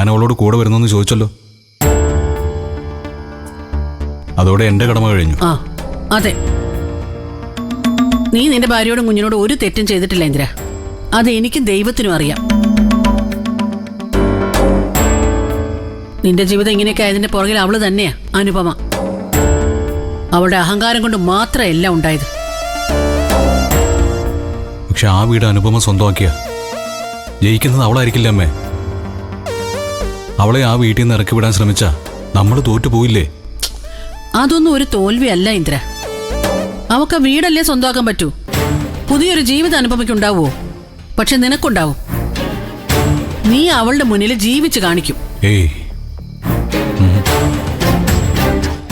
ഞാൻ അവളോട് കൂടെ വരുന്നെന്ന് ചോദിച്ചല്ലോ. അതോടെ എന്റെ കടമ കഴിഞ്ഞു. ആ അതെ, നീ നിന്റെ ഭാര്യയോടും കുഞ്ഞിനോടും ഒരു തെറ്റും ചെയ്തിട്ടില്ല ഇന്ദ്ര. അത് എനിക്കും ദൈവത്തിനും അറിയാം. നിന്റെ ജീവിതം ഇങ്ങനെയൊക്കെ ആയതിന്റെ പുറകിൽ അവള് തന്നെയാ അനുപമ. അവളുടെ അഹങ്കാരം കൊണ്ട് മാത്രം എല്ലാം ഉണ്ടായത്. പക്ഷെ ആ വീട് അനുപമ സ്വന്തമാക്കിയ ജയിക്കുന്നത് അവളായിരിക്കില്ല അമ്മേ. അവളെ ആ വീട്ടിൽ നിന്ന് ഇറക്കി വിടാൻ ശ്രമിച്ച നമ്മൾ തോറ്റുപോയില്ലേ? അതൊന്നും ഒരു തോൽവിയല്ല ഇന്ദ്ര. അവക്ക് വീടല്ലേ സ്വന്തമാക്കാൻ പറ്റൂ. പുതിയൊരു ജീവിത അനുപമയ്ക്കുണ്ടാവോ? പക്ഷെ നിനക്കുണ്ടാവും. നീ അവളുടെ മുന്നിൽ ജീവിച്ച് കാണിക്കും. ഏയ്,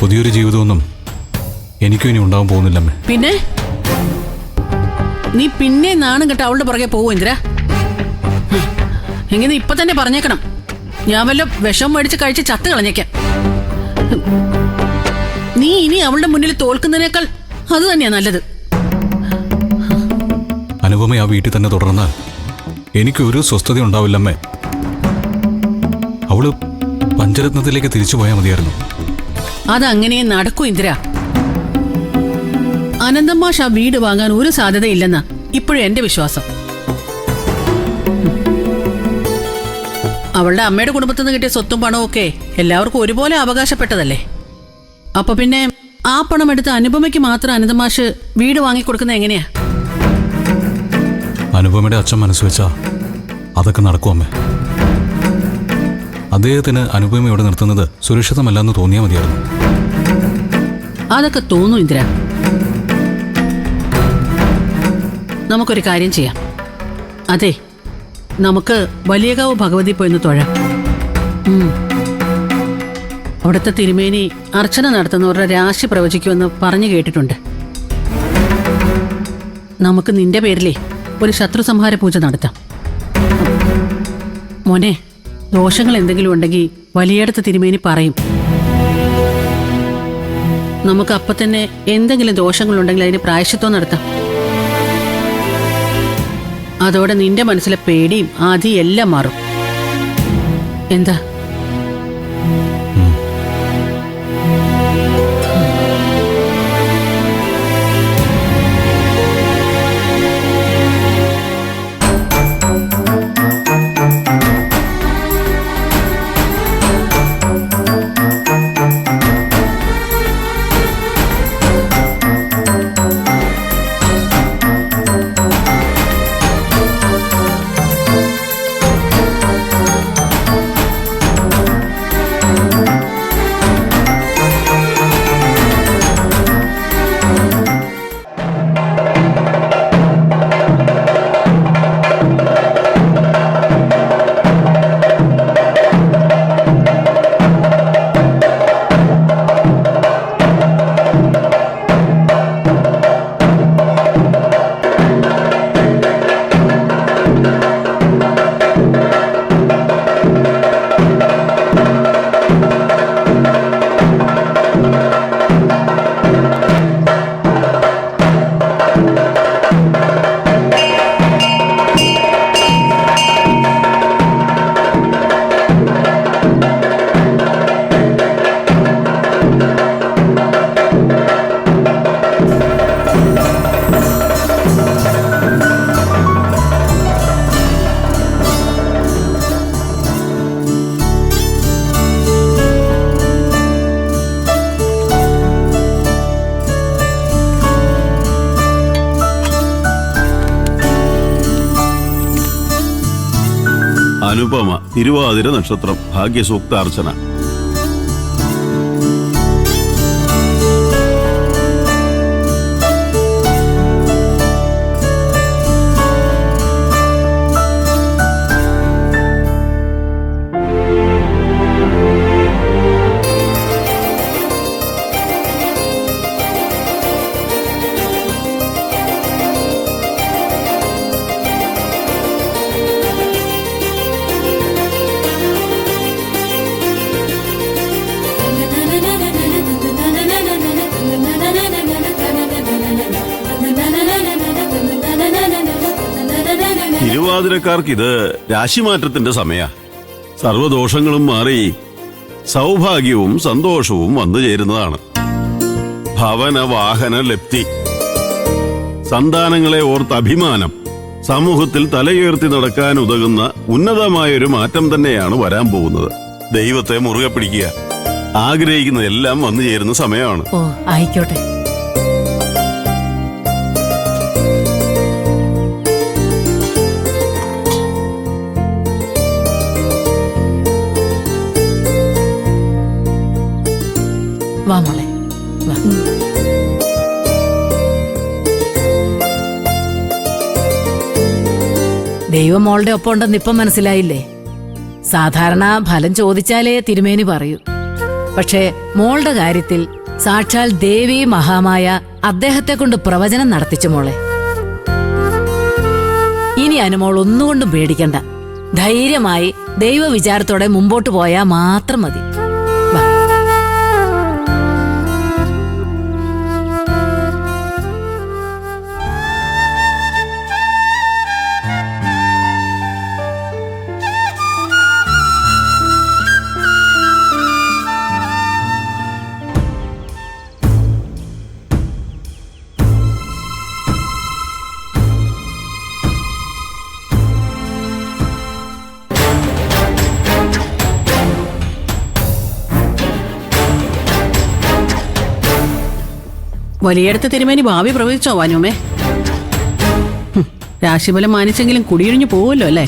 പുതിയൊരു ജീവിതമൊന്നും എനിക്കും ഇനി ഉണ്ടാവാൻ പോകുന്നില്ലമ്മേ. പിന്നെ നീ പിന്നെ നാണം കെട്ട് അവളുടെ പുറകെ പോവോ ഇന്ദ്ര? എങ്ങനെ ഇപ്പൊ തന്നെ പറഞ്ഞേക്കണം. ഞാൻ വല്ല വിഷം മേടിച്ച് കഴിച്ച് ചത്ത് കളഞ്ഞേക്കാം. നീ ഇനി അവളുടെ മുന്നിൽ തോൽക്കുന്നതിനേക്കാൾ അത് തന്നെയാ നല്ലത്. അനുപമ ആ വീട്ടിൽ തന്നെ തുടർന്നാൽ എനിക്കൊരു സ്വസ്ഥത ഉണ്ടാവില്ലമ്മേ. അവള് പഞ്ചരത്നത്തിലേക്ക് തിരിച്ചു പോയാൽ മതിയായിരുന്നു. അതങ്ങനെ നടക്കൂ ഇന്ദ്ര. അനന്തമാഷ് ആ വീട് വാങ്ങാൻ ഒരു സാധ്യതയില്ലെന്നാ ഇപ്പോഴും എന്റെ വിശ്വാസം. അവളുടെ അമ്മയുടെ കുടുംബത്തിൽ നിന്ന് കിട്ടിയ സ്വത്തും പണവും ഒക്കെ എല്ലാവർക്കും ഒരുപോലെ അവകാശപ്പെട്ടതല്ലേ. അപ്പൊ പിന്നെ ആ പണം എടുത്ത് അനുപമയ്ക്ക് മാത്രം അനന്തമാഷ് വീട് വാങ്ങിക്കൊടുക്കുന്നത് എങ്ങനെയാ? അനുപമയുടെ അച്ഛൻ മനസ്സ് വെച്ചാ അതൊക്കെ നടക്കും അമ്മേ. അദ്ദേഹത്തിന് അനുപമയോട് നിർത്തുന്നത് സുരക്ഷിതമല്ലെന്ന് തോന്നിയാൽ മതിയായിരുന്നു. അതൊക്കെ തോന്നും ഇന്ദ്ര. നമുക്കൊരു കാര്യം ചെയ്യാം. അതെ, നമുക്ക് വലിയകാവ് ഭഗവതി പോയിന്ന് തൊഴാം. അവിടുത്തെ തിരുമേനി അർച്ചന നടത്തുന്നവരുടെ രാശി പ്രവചിക്കുമെന്ന് പറഞ്ഞു കേട്ടിട്ടുണ്ട്. നമുക്ക് നിന്റെ പേരിലേ ഒരു ശത്രു സംഹാര പൂജ നടത്താം. മോനെ, ദോഷങ്ങൾ എന്തെങ്കിലും ഉണ്ടെങ്കിൽ വലിയടത്ത് തിരുമേനി പറയും. നമുക്ക് അപ്പൊ തന്നെ എന്തെങ്കിലും ദോഷങ്ങളുണ്ടെങ്കിൽ അതിന് പ്രായശ്ചിത്വം നടത്താം. അതോടെ നിന്റെ മനസ്സിലെ പേടിയും ആദിയും എല്ലാം മാറും. എന്താ? അനുപമ തിരുവാതിര നക്ഷത്രം ഭാഗ്യസൂക്ത അർച്ചന. തിരുവാതിരക്കാർക്ക് ഇത് രാശിമാറ്റത്തിന്റെ സമയ. സർവദോഷങ്ങളും മാറി സൗഭാഗ്യവും സന്തോഷവും വന്നു ചേരുന്നതാണ്. ഭവന വാഹന ലബ്ധി, സന്താനങ്ങളെ ഓർത്ത് അഭിമാനം, സമൂഹത്തിൽ തലയുയർത്തി നടക്കാൻ ഉതകുന്ന ഉന്നതമായൊരു മാറ്റം തന്നെയാണ് വരാൻ പോകുന്നത്. ദൈവത്തെ മുറുകെ പിടിക്കുക. ആഗ്രഹിക്കുന്നതെല്ലാം വന്നു ചേരുന്ന സമയമാണ്. ഓ ആയിക്കോട്ടെ. വാ മോളെ വാ. ദൈവം മോളുടെ ഒപ്പം ഉണ്ടെന്ന് ഇപ്പം മനസ്സിലായില്ലേ? സാധാരണ ഫലം ചോദിച്ചാലേ തിരുമേനി പറയൂ. പക്ഷേ മോളുടെ കാര്യത്തിൽ സാക്ഷാൽ ദേവി മഹാമായ അദ്ദേഹത്തെ കൊണ്ട് പ്രവചനം നടത്തിച്ചു മോളെ. ഇനി അനുമോൾ ഒന്നുകൊണ്ടും പേടിക്കണ്ട. ധൈര്യമായി ദൈവവിചാരത്തോടെ മുമ്പോട്ട് പോയാൽ മാത്രം മതി. വാ. വലിയടത്ത് തിരുമേനി ഭാവി പ്രവചിച്ചോ വാനുമേ? രാശിഫലം മാനിച്ചെങ്കിലും കുടിയൊഴിഞ്ഞു പോവല്ലോ അല്ലേ?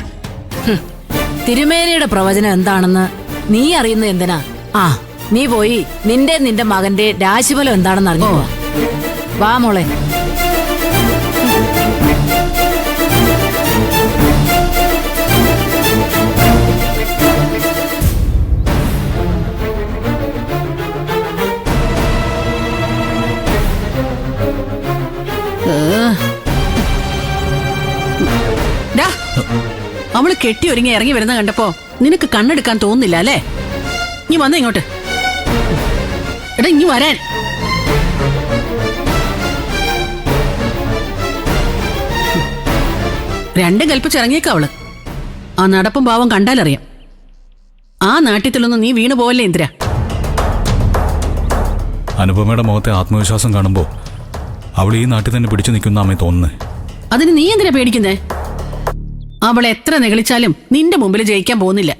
തിരുമേനിയുടെ പ്രവചനം എന്താണെന്ന് നീ അറിയുന്നത് എന്തിനാ? ആ, നീ പോയി നിന്റെ മകന്റെ രാശിഫലം എന്താണെന്ന് അറിഞ്ഞോ. വാ മോളെ. അവള് കെട്ടി ഒരുങ്ങി ഇറങ്ങി വരുന്ന കണ്ടപ്പോ നിനക്ക് കണ്ണെടുക്കാൻ തോന്നുന്നില്ല അല്ലേ? നീ വന്ന ഇങ്ങോട്ട്. എടാ ഇനി വരാൻ. രണ്ടും കൽപ്പിച്ചിറങ്ങിയേക്ക അവള്. ആ നടപ്പും ഭാവം കണ്ടാലറിയാം. ആ നാട്യത്തിലൊന്നും നീ വീണു പോവല്ലേ ഇന്ദ്ര? അനുപമയുടെ മുഖത്തെ ആത്മവിശ്വാസം കാണുമ്പോൾ അവൾ ഈ നാട്ടിൽ തന്നെ പിടിച്ചു നിൽക്കുന്ന അമ്മയെ തോന്നുന്നേ. അതിന് നീ എന്തിനാ പേടിക്കുന്നേ? അവളെ എത്ര നിഗളിച്ചാലും നിന്റെ മുമ്പിൽ ജയിക്കാൻ പോകുന്നില്ല.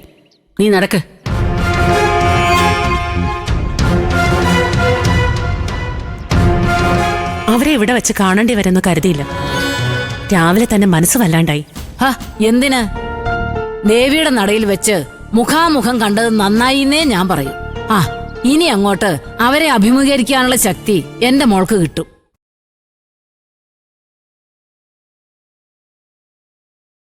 നീ നടക്ക്. അവരെ ഇവിടെ വെച്ച് കാണേണ്ടി വരുമെന്ന് കരുതിയില്ല. രാവിലെ തന്നെ മനസ്സ് വല്ലാണ്ടായി. എന്തിന്? ദേവിയുടെ നടയിൽ വെച്ച് മുഖാമുഖം കണ്ടത് നന്നായിന്നേ ഞാൻ പറയും. ഇനി അങ്ങോട്ട് അവരെ അഭിമുഖീകരിക്കാനുള്ള ശക്തി എന്റെ മോൾക്ക് കിട്ടും.